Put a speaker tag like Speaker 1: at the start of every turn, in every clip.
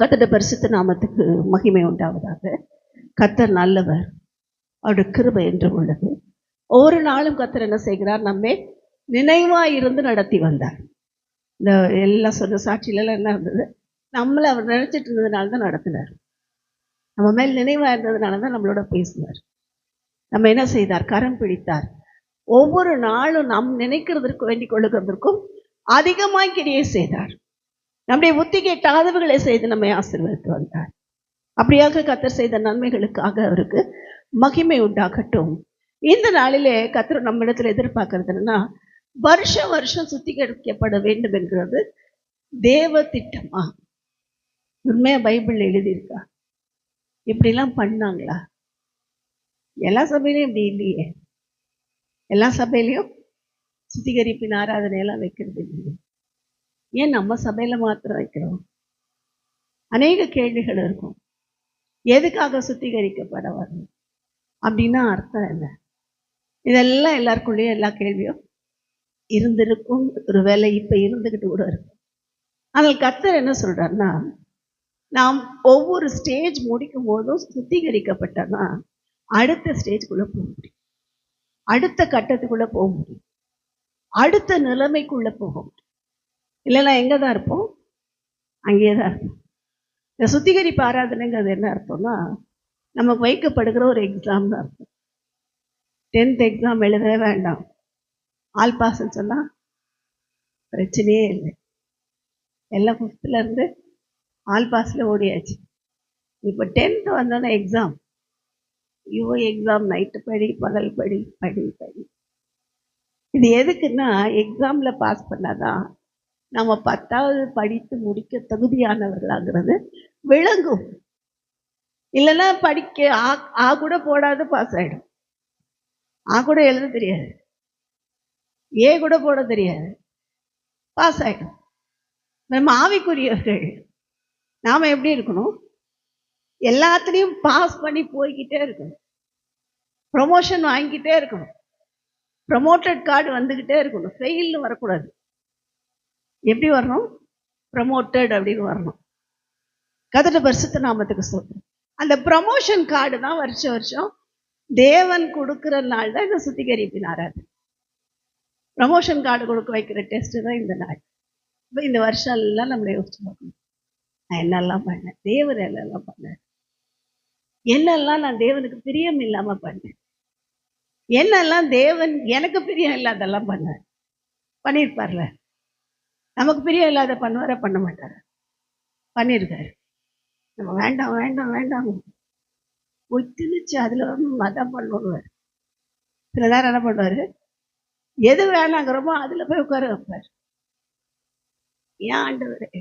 Speaker 1: கர்த்தருடைய பரிசுத்த நாமத்துக்கு மகிமை உண்டாவதாக. கர்த்தர் நல்லவர், அவருடைய கிருபை என்றும் உள்ளது. ஒவ்வொரு நாளும் கர்த்தர் என்ன செய்கிறார்? நம்மை நினைவாய் இருந்து நடத்தி வந்தார். இந்த எல்லாம் சொன்ன சாட்சியிலலாம் என்ன இருந்தது? நம்மளை அவர் நினைச்சிட்டு இருந்ததுனால தான் நடத்தினார். நம்ம மேல் நினைவாக இருந்ததுனால தான் நம்மளோட பேசினார். நம்ம என்ன செய்தார்? கரம் பிடித்தார். ஒவ்வொரு நாளும் நாம் நினைக்கிறதற்கு வேண்டிக் கொள்ளுகிறதற்கும் அதிகமாய் கிரியை செய்தார். நம்முடைய புத்தி கேட்டாதவர்களை செய்து நம்மை ஆசீர்வதித்து வந்தார். அப்படியாக கர்த்தர் செய்த நன்மைகளுக்காக அவருக்கு மகிமை உண்டாகட்டும். இந்த நாளிலே கர்த்தர் நம்மிடத்தில் எதிர்பார்க்கறது என்னன்னா, வருஷம் வருஷம் சுத்திகரிக்கப்பட வேண்டும் என்கிறது தேவ திட்டமா? உண்மையா பைபிள் எழுதியிருக்கா? இப்படிலாம் பண்ணாங்களா? எல்லா சபையிலையும் இப்படி இல்லையே. எல்லா சபையிலையும் சுத்திகரிப்பின் ஆராதனையெல்லாம் வைக்கிறது இல்லையே. ஏன் நம்ம சபையில மாத்திரம் வைக்கிறோம்? அநேக கேள்விகள் இருக்கும். எதுக்காக சுத்திகரிக்கப்பட வரணும் அப்படின்னா அர்த்தம் என்ன? இதெல்லாம் எல்லாருக்குள்ளேயும் எல்லா கேள்வியும் இருந்திருக்கும். ஒரு வேலை இப்ப இருந்துகிட்டு கூட இருக்கும். ஆனால் கர்த்தர் என்ன சொல்றாருன்னா, நாம் ஒவ்வொரு ஸ்டேஜ் முடிக்கும் போதும் சுத்திகரிக்கப்பட்டனா அடுத்த ஸ்டேஜ்குள்ள போக முடியும், அடுத்த கட்டத்துக்குள்ள போக முடியும், அடுத்த நிலைமைக்குள்ள போக முடியும். இல்லைன்னா எங்கே தான் இருப்போம்? அங்கேயே தான் இருப்போம். இந்த சுத்திகரிப்பு ஆராதனைங்கிறது என்ன அர்த்தம்னா, நமக்கு வைக்கப்படுகிற ஒரு எக்ஸாம் தான் அர்த்தம். 10th எக்ஸாம் எழுதவே வேண்டாம், ஆல் பாஸ்ன்னு சொன்னால் பிரச்சனையே இல்லை. எல்லாம் 5th இருந்து ஆல் பாஸில் ஓடியாச்சு. இப்போ 10th வந்தோன்னா எக்ஸாம். ஐயோ எக்ஸாம், நைட்டு படி, பகல் படி, படி படி. இது எதுக்குன்னா, எக்ஸாமில் பாஸ் பண்ணாதான் நம்ம 10வது படித்து முடிக்க தகுதியானவர்களாகிறது விளங்கும். இல்லைன்னா படிக்க ஆ கூட போடாது பாஸ் ஆகிடும். ஆ கூட எழுத தெரியாது, ஏ கூட போட தெரியாது, பாஸ் ஆகிடும். நம்ம ஆவிக்குரியவர்கள். நாம் எப்படி இருக்கணும்? எல்லாத்துலேயும் பாஸ் பண்ணி போய்கிட்டே இருக்கணும். ப்ரொமோஷன் வாங்கிக்கிட்டே இருக்கணும். ப்ரொமோட்டட் கார்டு வந்துக்கிட்டே இருக்கணும். ஃபெயில்னு வரக்கூடாது. எப்படி வரணும்? ப்ரமோட்டட் அப்படின்னு வரணும். கர்த்தருடைய பரிசுத்த நாமத்துக்கு ஸ்தோத்திரம். அந்த ப்ரமோஷன் கார்டு தான் வருஷம் வருஷம் தேவன் கொடுக்குற நாள் தான் இந்த சுத்திகரிப்பின் ஆராதனை. ப்ரமோஷன் கார்டு கொடுக்க வைக்கிற டெஸ்ட் தான் இந்த நாள். இப்போ இந்த வருஷம் எல்லாம் நம்மளை யோசிச்சு பார்க்கணும். நான் என்னெல்லாம் பண்ணேன், தேவன் என்னெல்லாம் பண்ணேன், என்னெல்லாம் நான் தேவனுக்கு பிரியம் இல்லாம பண்ணேன், என்னெல்லாம் தேவன் எனக்கு பிரியம் இல்லாதெல்லாம் பண்ணேன். பண்ணியிருப்பார்ல. நமக்கு பிரியம் இல்லாத பண்ணுவார? பண்ண மாட்டார். பண்ணியிருக்காரு. நம்ம வேண்டாம் வேண்டாம் வேண்டாம் போய் திணிச்சு அதில் வந்து மதம் பண்ணுவார். சில நேரம் என்ன பண்ணுவார்? எது வேணாங்கிறோமோ அதில் போய் உட்கார வைப்பார். ஏன் ஆண்டவரே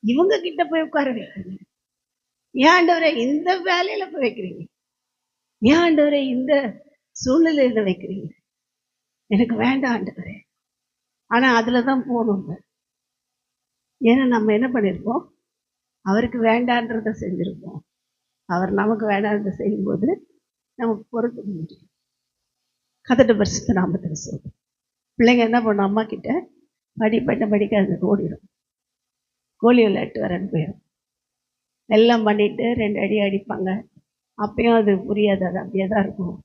Speaker 1: இவங்க கிட்ட போய் உட்கார வைக்கிறீங்க? ஏன் ஆண்டவரே இந்த வேலையில போய் வைக்கிறீங்க? ஏன் ஆண்டவரே இந்த சூழ்நிலையில வைக்கிறீங்க? எனக்கு வேண்டாம் ஆண்டவரே. ஆனா அதுல தான் போகணுங்க. ஏன்னா நம்ம என்ன பண்ணியிருப்போம்? அவருக்கு வேண்டான்றதை செஞ்சிருப்போம். அவர் நமக்கு வேண்டான்றதை செய்யும்போது நமக்கு பொறுத்துக்க முடியும். கர்த்தருடைய பரிசுத்த நாமத்துக்கு ஸ்தோத்திரம். பிள்ளைங்க என்ன பண்ணும்? அம்மா கிட்ட படிக்காது, ஓடிடும். கோழி விளையாட்டு வரேன்னு போயிடும். எல்லாம் பண்ணிட்டு 2 அடி அடிப்பாங்க. அப்பயும் அது புரியாது, அது அப்படியே தான் இருக்கும்.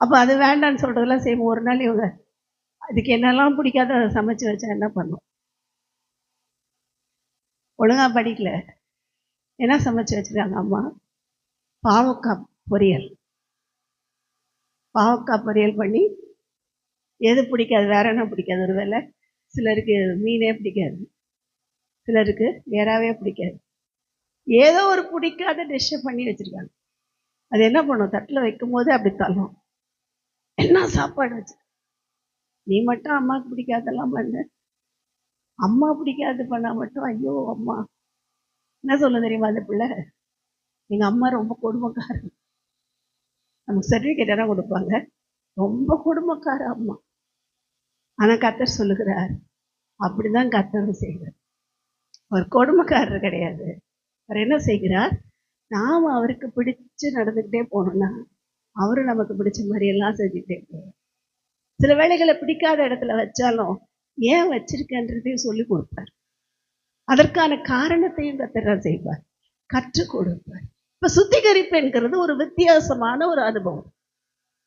Speaker 1: அப்போ அது வேண்டான்னு சொல்றதெல்லாம் செய்வோம். ஒரு நாள் இவங்க அதுக்கு என்னெல்லாம் பிடிக்காத அதை சமைச்சு வச்சா என்ன பண்ணும்? ஒழுங்கா படிக்கல, என்ன சமைச்சு வச்சிருக்காங்க அம்மா? பாவக்காய் பொரியல். பாவக்காய் பொரியல் பண்ணி, எது பிடிக்காது, வேற என்ன பிடிக்காது? ஒரு வேளை சிலருக்கு மீனே பிடிக்காது, சிலருக்கு வேறாவே பிடிக்காது. ஏதோ ஒரு பிடிக்காத டிஷ்ஷை பண்ணி வச்சிருக்காங்க. அது என்ன பண்ணும்? தட்டில் வைக்கும் போது அப்படி தள்ளும். என்ன சாப்பாடு வச்சு? நீ மட்டும் அம்மாவுக்கு பிடிக்காதெல்லாம் பண்ண, அம்மா பிடிக்காது பண்ணா மட்டும் ஐயோ அம்மா. என்ன சொல்ல தெரியுமா அந்த பிள்ளை? எங்க அம்மா ரொம்ப கொடுமைக்காரர். நமக்கு சர்டிஃபிகேட் என்ன கொடுப்பாங்க? ரொம்ப கொடுமைக்கார அம்மா. ஆனா கர்த்தர் சொல்லுகிறார், அப்படிதான் கர்த்தரும் செய்கிறார். அவர் கொடுமைக்காரர் கிடையாது. அவர் என்ன செய்கிறார்? நாம் அவருக்கு பிடிச்சு நடந்துக்கிட்டே போனோம்னா அவரு நமக்கு பிடிச்ச மாதிரி எல்லாம் செஞ்சுக்கிட்டே போவார். சில வேளைகளை பிடிக்காத இடத்துல வச்சாலும் ஏன் வச்சிருக்கன்றதையும் சொல்லி கொடுப்பார். அதற்கான காரணத்தையும் கர்த்தர் செய்வார், கற்றுக் கொடுப்பார். இப்ப சுத்திகரிப்பு என்கிறது ஒரு வித்தியாசமான ஒரு அனுபவம்.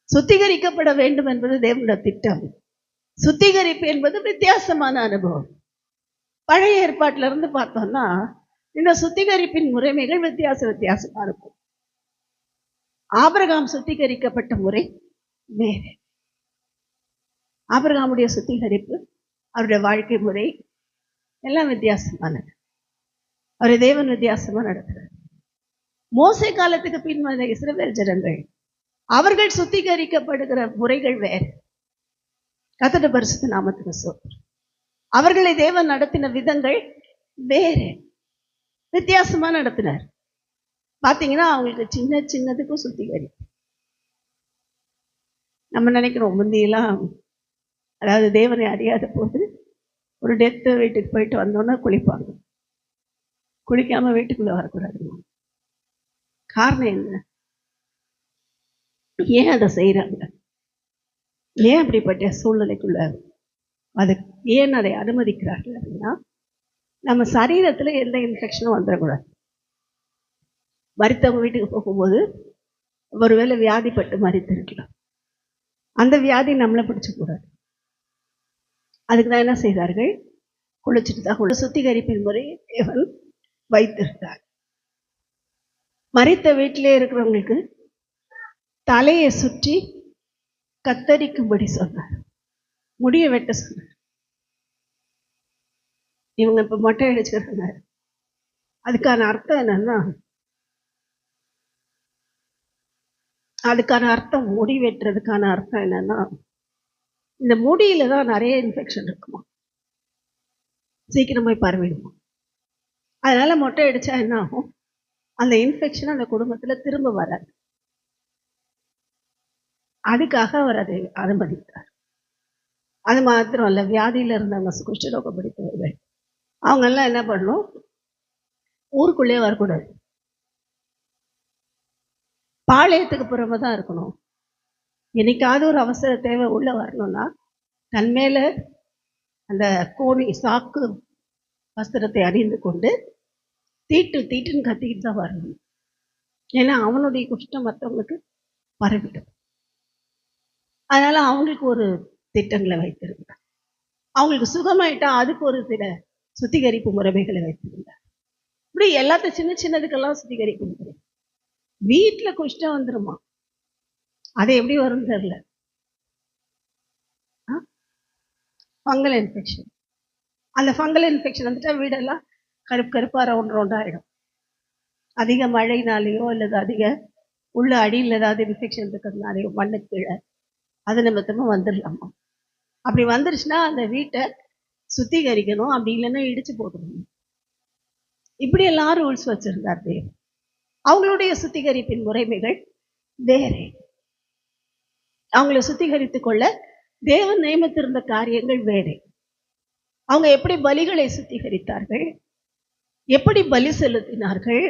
Speaker 1: சுத்திகரிக்கப்பட வேண்டும் என்பது தேவனுடைய திட்டம். சுத்திகரிப்பு என்பது வித்தியாசமான அனுபவம். பழைய ஏற்பாட்டில இருந்து பார்த்தோம்னா இந்த சுத்திகரிப்பின் முறைமைகள் வித்தியாசமா இருக்கும். ஆபிரகாம் சுத்திகரிக்கப்பட்ட முறை வேறு. ஆபிரகாமுடைய சுத்திகரிப்பு, அவருடைய வாழ்க்கை முறை எல்லாம் வித்தியாசமானது. அவரை தேவன் வித்தியாசமா நடத்துறார். மோசே காலத்துக்கு பின் வந்த இஸ்ரவேல் ஜனங்கள், அவர்கள் சுத்திகரிக்கப்படுகிற முறைகள் வேறு. கர்த்தருடைய பரிசுத்த நாமத்துக்கு ஸ்தோத்திரம். அவர்களை தேவன் நடத்தின விதங்கள் வேறு, வித்தியாசமா நடத்தினார். பாத்தீங்கன்னா அவங்களுக்கு சின்ன சின்னதுக்கும் சுத்திகரிப்பு. நம்ம நினைக்கிறோம் முந்தியெல்லாம், அதாவது தேவனை அறியாத போது ஒரு டெத்து வீட்டுக்கு போயிட்டு வந்தோன்னா குளிப்பாங்க, குளிக்காம வீட்டுக்குள்ள வரக்கூடாது. காரணம் என்ன? ஏன் அதை செய்யறாங்க? ஏன் அப்படிப்பட்ட சூழ்நிலைக்குள்ள அது ஏன் அதை அனுமதிக்கிறார்கள் அப்படின்னா, நம்ம சரீரத்துல எந்த இன்ஃபெக்ஷனும் வந்துடக்கூடாது. மரித்தவங்க வீட்டுக்கு போகும்போது ஒருவேளை வியாதிப்பட்டு மரித்திருக்கலாம், அந்த வியாதி நம்மளை பிடிச்சக்கூடாது. அதுக்கு தான் என்ன செய்தார்கள்? குளிச்சுட்டு தான் சுத்திகரிப்பின் முறை தேவன் வைத்திருந்தார். மரித்த வீட்டிலே இருக்கிறவங்களுக்கு தலையை சுற்றி கத்தரிக்கும்படி சொன்னார், முடிய வெட்ட சொன்னார். இவங்க இப்ப மொட்டை அடிச்சுக்கிறாங்க. அதுக்கான அர்த்தம் என்னன்னா, அதுக்கான அர்த்தம், முடி வெட்டுறதுக்கான அர்த்தம் என்னன்னா, இந்த முடியில தான் நிறைய இன்ஃபெக்ஷன் இருக்குமா, சீக்கிரம் போய் பரவிடுமா. அதனால மொட்டை அடிச்சா என்ன ஆகும்? அந்த இன்ஃபெக்ஷன் அந்த குடும்பத்துல திரும்ப வராது. அதுக்காக அவர் அதை அனுமதித்தார். அது மாத்திரம் இல்ல, வியாதியில இருந்தவங்க, குஷ்டரோகம் பிடித்தவர்கள், அவங்க எல்லாம் என்ன பண்ணணும்? ஊருக்குள்ளே வரக்கூடாது, பாளையத்துக்கு புறமா தான் இருக்கணும். என்னைக்காவது ஒரு அவசர தேவை உள்ள வரணும்னா தன் மேல அந்த கோணி சாக்கு வஸ்திரத்தை அணிந்து கொண்டு தீட்டுன்னு கத்திக்கிட்டு தான் வரணும். ஏன்னா அவனுடைய குஷ்டம் மற்றவங்களுக்கு பரவிடும். அதனால அவங்களுக்கு ஒரு திட்டங்களை வைத்திருந்தார். அவங்களுக்கு சுகமாயிட்டா அதுக்கு ஒரு சில சுத்திகரிப்பு முறைமைகளை வைத்திருந்தார். இப்படி எல்லாத்தையும் சின்ன சின்னதுக்கெல்லாம் சுத்திகரிப்பு முறை. வீட்டுல குஷ்டம் வந்துருமா, அது எப்படி வரும்னு தெரியல. ஃபங்கல் இன்ஃபெக்ஷன், அந்த ஃபங்கல் இன்ஃபெக்ஷன் வந்துட்டா வீடெல்லாம் கருப்பா ரவுண்ட் ஆயிடும். அதிக மழைனாலேயோ அல்லது அதிக உள்ள அடியில் ஏதாவது இன்ஃபெக்ஷன் இருக்கிறதுனாலையோ மண்ணு கீழே அது நிமித்தமா வந்துடலாமா. அப்படி வந்துருச்சுன்னா அந்த வீட்டை சுத்திகரிக்கணும், அப்படி இல்லைன்னா இடிச்சு போட்டுக்கணும். இப்படி எல்லாம் ரூல்ஸ் வச்சிருந்தார் தேவன். அவங்களுடைய சுத்திகரிப்பின் முறைமைகள் வேறே. அவங்களை சுத்திகரித்துக் கொள்ள தேவன் நியமித்திருந்த காரியங்கள் வேறே. அவங்க எப்படி பலிகளை சுத்திகரித்தார்கள், எப்படி பலி செலுத்தினார்கள்,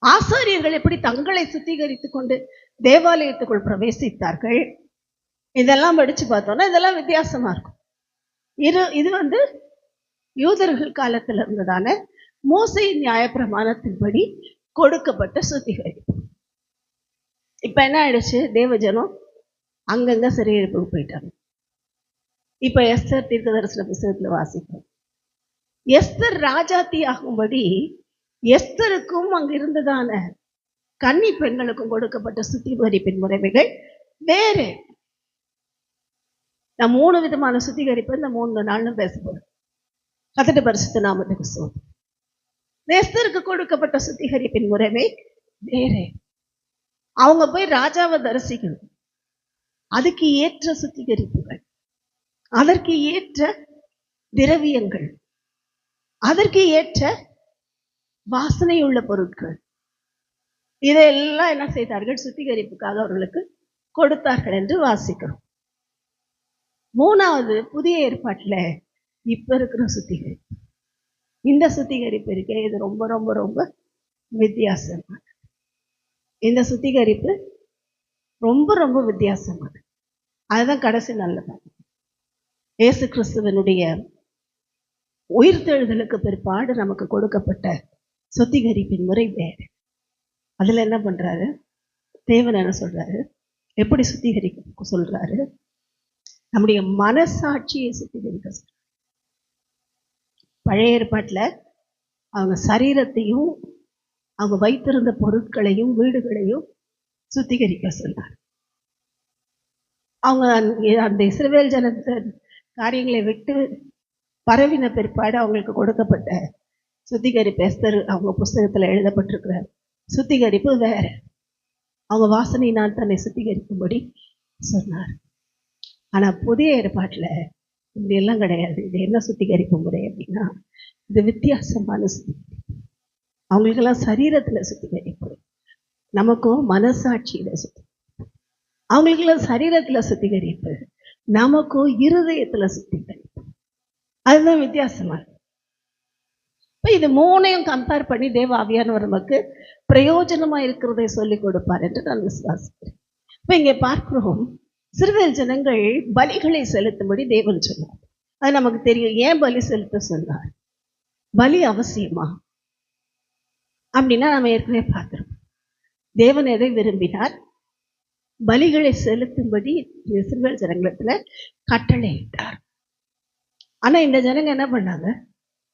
Speaker 1: ஆசாரியர்கள் எப்படி தங்களை சுத்திகரித்துக் கொண்டு தேவாலயத்துக்குள் பிரவேசித்தார்கள், இதெல்லாம் படிச்சு பார்த்தோம்னா இதெல்லாம் வித்தியாசமா இருக்கும். இது யூதர்கள் காலத்துல இருந்ததான மோசேயின் நியாயப்பிரமாணத்தின்படி கொடுக்கப்பட்ட சுத்திகரிப்பு. இப்ப என்ன ஆயிடுச்சு? தேவஜனம் அங்கங்க சிறையிருப்புக்கு போயிட்டாங்க. இப்ப எஸ்தர் தீர்க்க தரிசன புத்தகத்துல வாசிக்கிறோம், எஸ்தர் ராஜாத்தி ஆகும்படி எஸ்தருக்கும் அங்கு இருந்ததான கன்னி பெண்களுக்கும் கொடுக்கப்பட்ட சுத்திகரிப்பின் முறைமைகள் வேறு. நான் 3 விதமான சுத்திகரிப்பு இந்த 3 நாள்னு பேசப்படும். கர்த்தருடைய பரிசுத்த நாமத்துக்கு ஸ்தோத்திரம். எஸ்தருக்கு கொடுக்கப்பட்ட சுத்திகரிப்பின் முறைமை வேறு. அவங்க போய் ராஜாவை தரிசிக்கணும், அதுக்கு ஏற்ற சுத்திகரிப்புகள், அதற்கு ஏற்ற திரவியங்கள், அதற்கு ஏற்ற வாசனை உள்ள பொருட்கள், இதெல்லாம் என்ன செய்தார்கள்? சுத்திகரிப்புக்காக அவர்களுக்கு கொடுத்தார்கள் என்று வாசிக்கிறோம். 3வது புதிய ஏற்பாட்டுல இப்ப இருக்கிற சுத்திகரிப்பு, இந்த சுத்திகரிப்பு இருக்கே, இது ரொம்ப ரொம்ப ரொம்ப வித்தியாசமானது. இந்த சுத்திகரிப்பு ரொம்ப ரொம்ப வித்தியாசமானது. அதுதான் கடைசி நல்ல இயேசு கிறிஸ்துவனுடைய உயிர்த்தெழுதலுக்கு பிற்பாடு நமக்கு கொடுக்கப்பட்ட சுத்திகரிப்பின் முறை வேறு. அதுல என்ன பண்றாரு தேவன்? என்ன சொல்றாரு? எப்படி சுத்திகரிக்க சொல்றாரு? நம்முடைய மனசாட்சியை சுத்திகரிக்க சொல்றாரு. பழைய ஏற்பாட்டுல அவங்க சரீரத்தையும் அவங்க வைத்திருந்த பொருட்களையும் வீடுகளையும் சுத்திகரிக்க சொன்னார். அவங்க அந்த இஸ்ரவேல் ஜனத்த காரியங்களை விட்டு பரவின பிற்பாடு அவங்களுக்கு கொடுக்கப்பட்ட சுத்திகரிப்பு, எஸ்தர் அவங்க புஸ்தகத்துல எழுதப்பட்டிருக்கிற சுத்திகரிப்பு வேற. அவங்க வாசனையினால் தன்னை சுத்திகரிக்கும்படி சொன்னார். ஆனா புதிய ஏற்பாட்டுல இப்படி எல்லாம் கிடையாது. இது என்ன சுத்திகரிப்பு முறை அப்படின்னா, இது வித்தியாசமான சுத்திகரிப்பு. அவங்களுக்கெல்லாம் சரீரத்துல சுத்திகரிப்பு, நமக்கும் மனசாட்சியில சுத்திகரிப்பு. அவங்களுக்கெல்லாம் சரீரத்துல சுத்திகரிப்பு, நமக்கும் இருதயத்துல சுத்திகரிப்பு. அதுதான் வித்தியாசமா. இப்ப இது மூணையும் கம்பேர் பண்ணி தேவ ஆவியானவர் நமக்கு பிரயோஜனமா இருக்கிறதை சொல்லிக் கொடுப்பார் என்று நான் விசுவாசிக்கிறேன். இப்ப இங்க பார்க்கிறோம், சிறுவேல் ஜனங்கள் பலிகளை செலுத்தும்படி தேவன் சொன்னார். அது நமக்கு தெரியும். ஏன் பலி செலுத்த சொன்னார்? பலி அவசியமா அப்படின்னா நம்ம ஏற்கனவே பார்க்கிறோம். தேவன் எதை விரும்பினார்? பலிகளை செலுத்தும்படி சிறுவேல் ஜனங்களத்துல கட்டளையிட்டார். ஆனா இந்த ஜனங்க என்ன பண்ணாங்க?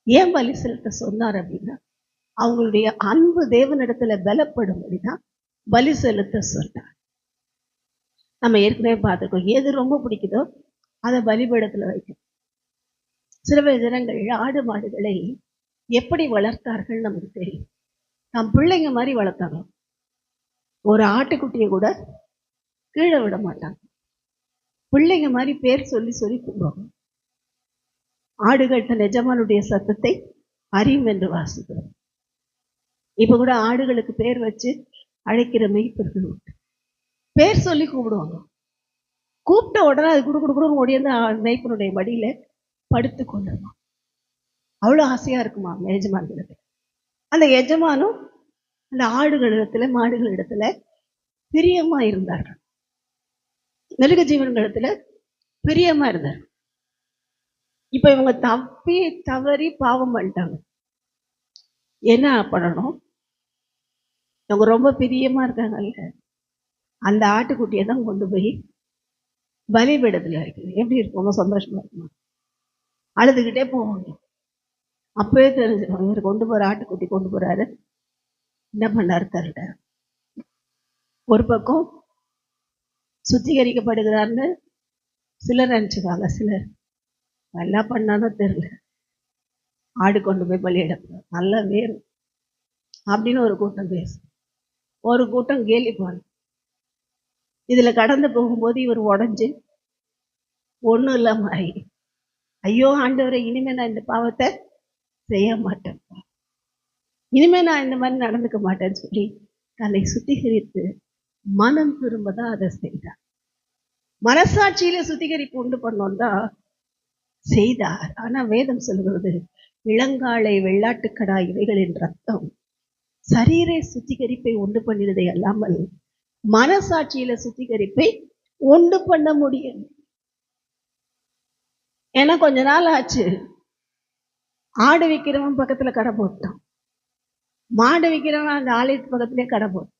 Speaker 1: ஏன் பலி செலுத்த சொன்னார் அப்படின்னா, அவங்களுடைய அன்பு தேவனிடத்துல பலப்படும்படிதான் பலி செலுத்த சொன்னார். நம்ம ஏற்கனவே பார்த்துருக்கோம், எது ரொம்ப பிடிக்குதோ அதை பலிபீடத்துல வைக்கணும். சில ஜனங்கள் ஆடு மாடுகளை எப்படி வளர்த்தார்கள் நமக்கு தெரியும். நம் பிள்ளைங்க மாதிரி வளர்த்தாங்க. ஒரு ஆட்டுக்குட்டியை கூட கீழே விட மாட்டாங்க. பிள்ளைங்க மாதிரி பேர் சொல்லி சொல்லி கூப்பிடுவாங்க. ஆடுகள் தன் எஜமானுடைய சத்தத்தை அறியும் என்று வாசிக்கிறோம். இப்ப கூட ஆடுகளுக்கு பேர் வச்சு அழைக்கிற மெய்ப்பர்கள் உண்டு. பேர் சொல்லி கூப்பிடுவாங்க. கூப்பிட்ட உடனே அது குடுக்குன்னு ஓடியாந்து மெய்ப்பனுடைய மடியில படுத்து கொண்டுருவான். அவ்வளோ ஆசையா இருக்குமா எஜமான்களுக்கு. அந்த எஜமானும் அந்த ஆடுகளிடத்துல மாடுகளிடத்துல பிரியமா இருந்தார்கள். மிருக ஜீவன்களிடத்துல பிரியமா இருந்தார். இப்ப இவங்க தவறி பாவம் பண்ணிட்டாங்க. என்ன பண்ணணும்? இவங்க ரொம்ப பிரியமா இருக்காங்கல்ல, அந்த ஆட்டுக்குட்டியை தான் கொண்டு போய் பலிபீடத்துல இருக்குது. எப்படி இருக்கும்? ரொம்ப சந்தோஷமா இருக்குமா? அழுதுகிட்டே போவாங்க. அப்பவே தெரிஞ்சிடும், இவர் கொண்டு போற ஆட்டுக்குட்டி கொண்டு போறாரு. என்ன பண்ணாரு? தருட ஒரு பக்கம் சுத்திகரிக்கப்படுகிறார்னு சிலர் நினைச்சுக்காங்க. சிலர் நல்லா பண்ணாலும் தெரியல, ஆடு கொண்டு போய் பலியிடப்படும் நல்லா வேறும் அப்படின்னு ஒரு கூட்டம் பேசும். ஒரு கூட்டம் கேலி போன. இதுல கடந்து போகும்போது இவர் உடஞ்சு ஒண்ணும் இல்லாம ஆகி, ஐயோ ஆண்டவரை, இனிமே நான் இந்த பாவத்தை செய்ய மாட்டேன், இனிமே நான் இந்த மாதிரி நடந்துக்க மாட்டேன்னு சொல்லி தன்னை சுத்திகரித்து மனம் திரும்பதான் அதை செய்தார். மனசாட்சியில சுத்திகரிப்பு உண்டு பண்ணோம் தான் செய்தார். ஆனா வேதம் சொல்கிறது, இளங்காளை வெள்ளாட்டுக்கடா இவைகளின் ரத்தம் சரீர சுத்திகரிப்பை உண்டு பண்ணினதை அல்லாமல் மனசாட்சியில சுத்திகரிப்பை உண்டு பண்ண முடியும். ஏன்னா கொஞ்ச நாள் ஆச்சு, ஆடு விற்கிறவன் பக்கத்துல கடை போட்டான், மாடு விற்கிறவன் அந்த ஆலயத்து பக்கத்திலே கடை போட்டான்,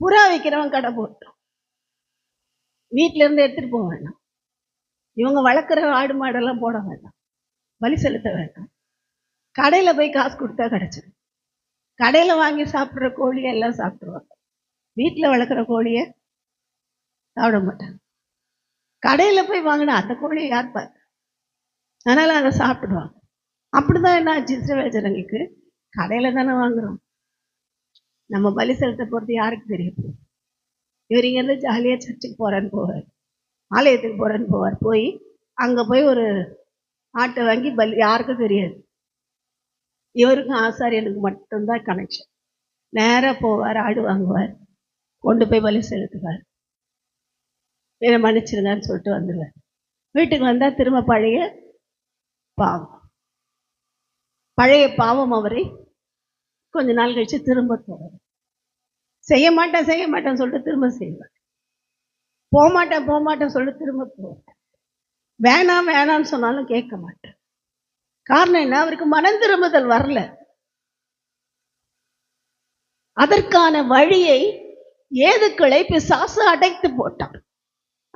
Speaker 1: புறா விற்கிறவன் கடை போட்டான். வீட்டுல இருந்து எடுத்துட்டு போக வேண்டாம், இவங்க வளர்க்குற ஆடு மாடெல்லாம் போட வேண்டாம், பலி செலுத்த வேண்டாம், கடையில போய் காசு கொடுத்தா கிடைச்சிடும். கடையில வாங்கி சாப்பிட்ற கோழியை எல்லாம் சாப்பிடுவாங்க, வீட்டுல வளர்க்குற கோழிய சாப்பிட மாட்டாங்க. கடையில போய் வாங்கினா அந்த கோழியை யார் பார்த்து? அதனால அதை சாப்பிடுவாங்க. அப்படிதான் என்ன ஆச்சு இஸ்ரவேல் ஜனங்களுக்கு? கடையில தானே வாங்குறோம், நம்ம பலி செலுத்த போறது யாருக்கு தெரியும்? இவர் இங்க இருந்து ஜாலியா சர்ச்சுக்கு போறேன்னு போவார், ஆலயத்துக்கு போறேன்னு போவார். போய் அங்க போய் ஒரு ஆட்டை வாங்கி பலி, யாருக்கும் தெரியாது. இவருக்கும் ஆசாரியனுக்கு மட்டும்தான் கனெக்ஷன். நேரா போவார், ஆடு வாங்குவார், கொண்டு போய் பலி செலுத்துவார், வேற மன்னிச்சிருங்கன்னு சொல்லிட்டு வந்துடுவார். வீட்டுக்கு வந்தா திரும்ப பழைய பாவம், பழைய பாவம் அவரை கொஞ்ச நாள் கழிச்சு திரும்ப போவார். செய்ய மாட்டேன்னு சொல்லிட்டு திரும்ப செய்வார். போக மாட்டேன் சொல்லிட்டு திரும்ப போவார். வேணாம்னு சொன்னாலும் கேட்க மாட்டேன். காரணம் என்ன? அவருக்கு மனம் திரும்புதல் வரல. அதற்கான வழியை ஏதுக்களை பிசாசு அடைத்து போட்டார்.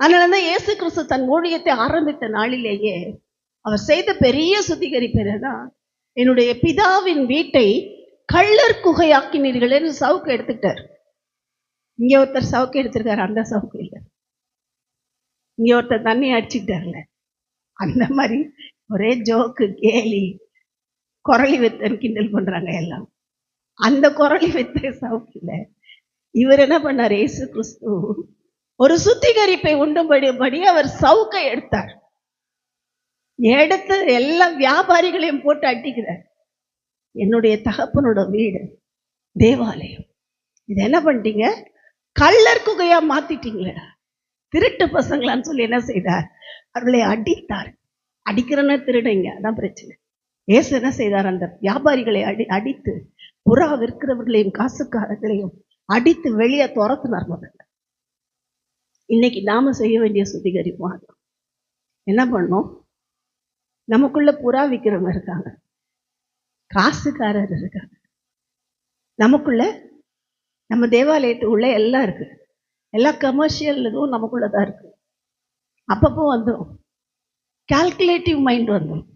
Speaker 1: அதனாலதான் இயேசு கிறிஸ்து தன் ஊழியத்தை ஆரம்பித்த நாளிலேயே அவர் செய்த பெரிய சுத்திகரிப்பு தான், என்னுடைய பிதாவின் வீட்டை கள்ளர் குகையாக்கினீர்கள் என்று சவுக்கு எடுத்துக்கிட்டார். இங்க ஒருத்தர் சவுக்கு எடுத்திருக்காரு, அந்த சவுக்கு இல்லை. இங்க ஒருத்தர் தண்ணி அடிச்சுக்கிட்டார்ல, அந்த மாதிரி ஒரே ஜோக்கு, கேலி, குரலி வித்தன் கிண்டல் பண்றாங்க எல்லாம். அந்த குரலி வித்த சவுக்கு இல்லை. இவர் என்ன பண்ணார்? இயேசு கிறிஸ்து ஒரு சுத்திகரிப்பை உண்டும்படி அவர் சவுக்கை எடுத்தார். எடுத்து எல்லா வியாபாரிகளையும் போட்டு அடிக்கிறார். என்னுடைய தகப்பனோட வீடு தேவாலயம், இது என்ன பண்ணிட்டீங்க? கள்ளர் குகையா மாத்திட்டீங்களா, திருட்டு பசங்களான்னு சொல்லி என்ன செய்தார்? அவர்களை அடித்தார். அடிக்கிறன்னு திருடுங்க, அதான் பிரச்சனை. இயேசு என்ன செய்தார்? அந்த வியாபாரிகளை அடித்து புறா விற்கிறவர்களையும் காசுக்காரர்களையும் அடித்து வெளியே துரத்துனார். முதல்ல இன்னைக்கு நாம செய்ய வேண்டிய சுத்திகரிப்பு என்ன பண்ணோம்? நமக்குள்ள புறா விற்கிறவங்க இருக்காங்க, காசுக்காரர் இருக்காங்க, நமக்குள்ள நம்ம தேவாலயத்துக்குள்ள எல்லாம் இருக்கு, எல்லா கமர்ஷியல் இதுவும் நமக்குள்ளதான் இருக்கு. அப்பப்போ வந்துடும் கால்குலேட்டிவ் மைண்ட் வந்துடும்.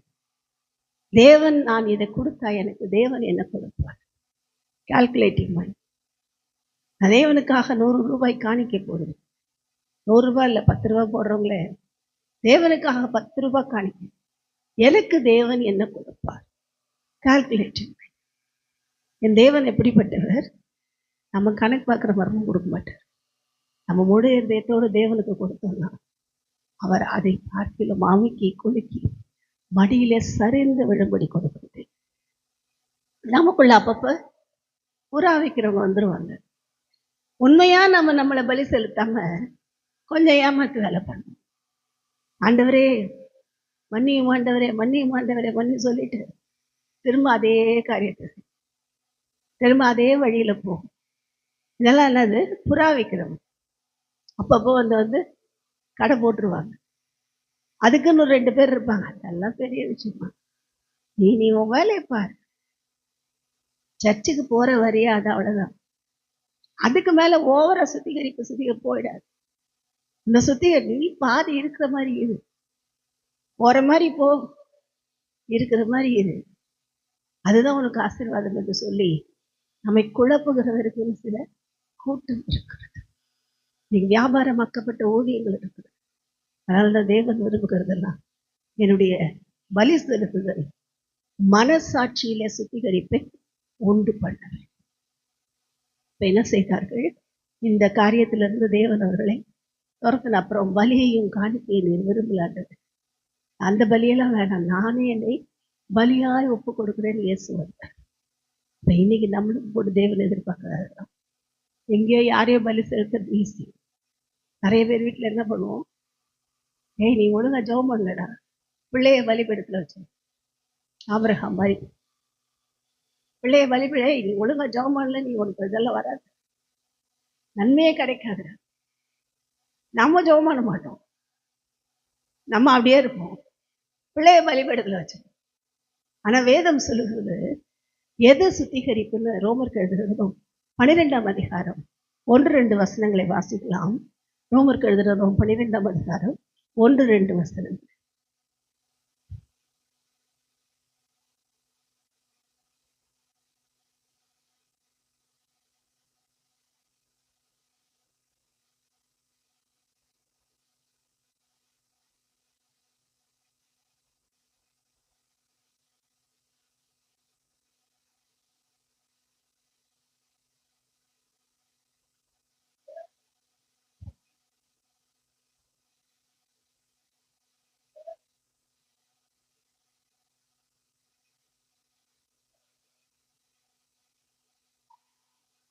Speaker 1: தேவன் நான் இதை கொடுத்தா எனக்கு தேவன் என்ன கொடுப்பார்? Calculative mind. தேவனுக்காக 100 ரூபாய் காணிக்க போடுது. 100 ரூபாய் இல்லை, 10 ரூபாய் போடுறவங்களே தேவனுக்காக 10 ரூபாய் காணிக்க, எனக்கு தேவன் என்ன கொடுப்பார்? Calculative mind. என் தேவன் எப்படிப்பட்டவர்? நம்ம கணக்கு பார்க்குற மரமும் கொடுக்க மாட்டார். நம்ம முழு இதயத்தோடு தேவனுக்கு கொடுத்தோம்னா அவர் அதை பார்க்கிலும் அமுக்கி குலுக்கி மடியில சரிந்து விழும்படி கொடுக்கிறது. நமக்குள்ள அப்பப்ப புறா வைக்கிறவங்க வந்துருவாங்க. உண்மையா நம்மளை பலி செலுத்தாம கொஞ்சம் ஏமாத்து வேலை பண்ணணும். ஆண்டவரே மன்னியும், ஆண்டவரே மன்னியும், ஆண்டவரே மன்னி சொல்லிட்டு திரும்ப அதே காரியத்தை திரும்ப அதே வழியில போகும். இதெல்லாம் என்னது? புறா வைக்கிறவங்க. அப்பப்போ வந்து கடை போட்டுருவாங்க. அதுக்குன்னு 2 பேர் இருப்பாங்க. அதெல்லாம் பெரிய விஷயமா, நீ உன் வேலையை பாரு, சர்ச்சுக்கு போற வரியா, அது அவ்வளவுதான். அதுக்கு மேல ஓவரா சுத்திகரிப்பு போயிடாது. இந்த சுத்திகரிப்பு பாதி இருக்கிற மாதிரி இரு, போற மாதிரி போ, இருக்கிற மாதிரி இரு, அதுதான் உனக்கு ஆசீர்வாதம் என்று சொல்லி நம்மை குழப்புகிறவருக்கு சில கூட்டம் இருக்கிறது. நீங்க வியாபாரமாக்கப்பட்ட ஊழியங்கள் இருக்குது. அதனாலதான் தேவன் விரும்புகிறதெல்லாம் என்னுடைய பலி செலுத்துதல் மனசாட்சியில சுத்திகரிப்பை உண்டு பண்ண. இப்ப என்ன செய்தார்கள்? இந்த காரியத்திலிருந்து தேவன் அவர்களை துரத்தின அப்புறம் பலியையும் காணிக்கையை விரும்பலாண்டது. அந்த பலியெல்லாம் வேணாம், நானே என்னை பலியாய் ஒப்பு கொடுக்குறேன்னு இயேசு வந்தார். இப்ப இன்னைக்கு நம்மளுக்கு போட்டு தேவன் எதிர்பார்க்கிறாரு. எங்கேயோ யாரையோ பலி செலுத்துறது ஈஸி. நிறைய பேர் வீட்டுல என்ன பண்ணுவோம்? நீ ஒழுங்கா ஜெபம் பண்ணலடா, பிள்ளைய பலிபீடத்துல வச்சு ஆபிரகாம் மாதிரி பிள்ளைய பலிபீட, நீ ஒழுங்கா ஜெபம் பண்ணல, நீ உனக்கு இதெல்லாம் வராது, நன்மையே கிடைக்காது. நம்ம ஜெபம் பண்ண மாட்டோம், நம்ம அப்படியே இருப்போம், பிள்ளைய பலிபீடத்துல வச்சு. ஆனா வேதம் சொல்லுகிறது எது சுத்திகரிப்புன்னு ரோமருக்கு எழுதுறதும் 12ஆம் அதிகாரம் 1-2 வசனங்களை வாசிக்கலாம். ரோமருக்கு எழுதுறதும் 12ஆம் அதிகாரம் 1-2 வசனங்கள்.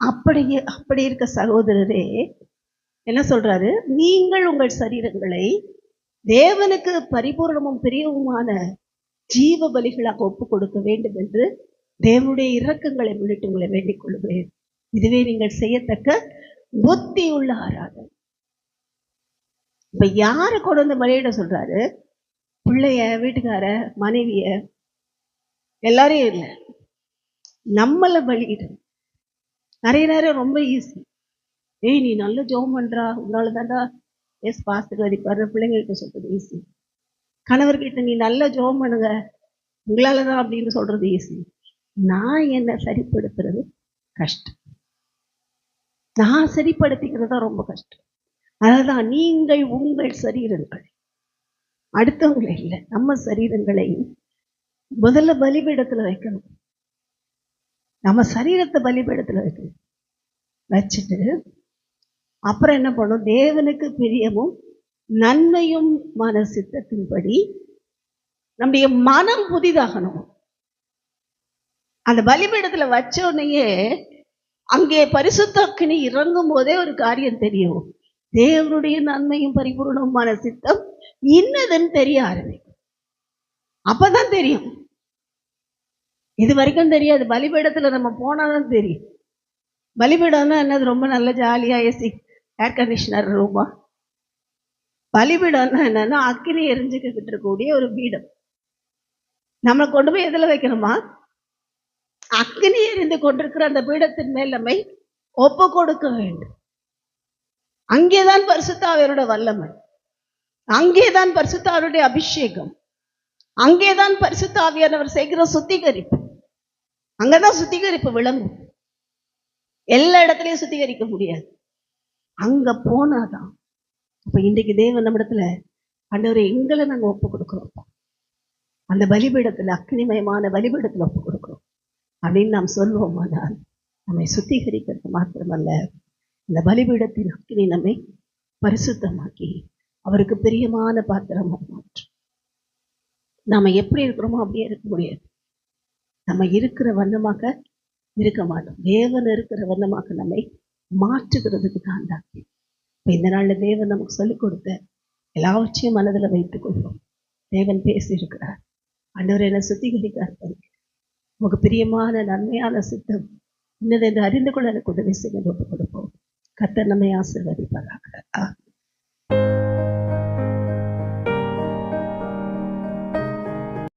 Speaker 1: அப்படி இருக்க சகோதரரே என்ன சொல்றாரு? நீங்கள் உங்கள் சரீரங்களை தேவனுக்கு பரிபூர்ணமும் பிரியவுமான ஜீவ பலிகளாக ஒப்பு கொடுக்க வேண்டும் என்று தேவனுடைய இரக்கங்களை முன்னிட்டு உங்களை வேண்டிக் கொள்கிறேன். இதுவே நீங்கள் செய்யத்தக்க புத்தி உள்ள ஆராதனை. இப்ப யாரை கொண்டு வந்து பலியிட சொல்றாரு? பிள்ளைய, வீட்டுக்கார, மனைவிய, எல்லாரையும் இல்லை, நம்மளை பலியிடு. நிறைய நேரம் ரொம்ப ஈஸி. ஏய் நீ நல்ல ஜெபம் பண்றா, உன்னால தாண்டா எஸ் பாஸ்டர் வரிப்பாரு, பிள்ளைங்கள்கிட்ட சொல்றது ஈஸி. கணவர்கிட்ட நீ நல்ல ஜெபம் பண்ணுங்க, உங்களால தான் அப்படின்னு சொல்றது ஈஸி. நான் என்ன சரிப்படுத்துறது கஷ்டம். நான் சரிப்படுத்திக்கிறது தான் ரொம்ப கஷ்டம். அதனால்தான் நீங்கள் உங்கள் சரீரங்கள், அடுத்தவங்களை இல்லை, நம்ம சரீரங்களை முதல்ல பலிபீடத்துல வைக்கணும். நம்ம சரீரத்தை பலிபீடத்துல வைக்கணும். வச்சுட்டு அப்புறம் என்ன பண்ணும், தேவனுக்கு பிரியமும் நன்மையும் மன சித்தத்தின்படி நம்முடைய மனம் புதிதாகணும். அந்த பலிபீடத்துல வச்ச உடனேயே அங்கே பரிசுத்த அக்கினி இறங்கும் போதே ஒரு காரியம் தெரியும். தேவனுடைய நன்மையும் பரிபூர்ணமான சித்தம் இன்னதுன்னு தெரிய ஆரம்பிக்கும். அப்பதான் தெரியும். இது வரைக்கும் தெரியாது. பலிபீடத்துல நம்ம போனாதான் தெரியும். பலிபீடம்னா என்னது, ரொம்ப நல்ல ஜாலியா ஏசி ஏர் கண்டிஷனர் ரூமா? பலிபீடம்னா என்னன்னா அக்கினி எரிஞ்சுக்கிட்டு இருக்கக்கூடிய ஒரு பீடம். நம்ம கொண்டு போய் எதுல வைக்கணுமா? அக்கினி எரிந்து கொண்டிருக்கிற அந்த பீடத்தின் மேல் நம்மை ஒப்பு கொடுக்க வேண்டும். அங்கேதான் பரிசுத்த ஆவியானவரோட வல்லமை, அங்கேதான் பரிசுத்த ஆவியானவருடைய அபிஷேகம், அங்கேதான் பரிசுத்த ஆவியானவர் செய்கிற சுத்திகரிப்பு. அங்கதான் சுத்திகரிப்பு விளங்கும். எல்லா இடத்துலயும் சுத்திகரிக்க முடியாது, அங்க போனாதான். அப்ப இன்றைக்கு தேவன் நம்மிடத்துல, ஆண்டவரே எங்களை நாங்க ஒப்பு கொடுக்கிறோம், அந்த பலிபீடத்துல அக்னிமயமான பலிபீடத்துல ஒப்பு கொடுக்கிறோம் அப்படின்னு நாம் சொல்வோமானால் நம்மை சுத்திகரிக்கிறது மாத்திரமல்ல, இந்த பலிபீடத்தின் அக்கினி நம்மை பரிசுத்தமாக்கி அவருக்கு பிரியமான பாத்திரமாக மாற்றும். நாம எப்படி இருக்கிறோமோ அப்படியே இருக்க முடியாது. நம்ம இருக்கிற வண்ணமாக இருக்க மாட்டோம். தேவன் இருக்கிற வண்ணமாக நம்மை மாற்றுகிறதுக்கு தான் தாக்கி. இந்த நாள்ல தேவன் நமக்கு சொல்லிக் கொடுத்த எல்லாவற்றையும் மனதில் வைத்துக் கொள்வோம். தேவன் பேசி இருக்கிறார். ஆண்டவர் என்னை சுத்திகரிக்க உங்களுக்கு பிரியமான நன்மையான சித்தம் இன்னது என்று அறிந்து கொள்ள எனக்கு உதவி செய்ய ஒப்புக் கொடுப்போம். கர்த்தர் நம்மை ஆசீர்வதிப்பாராக.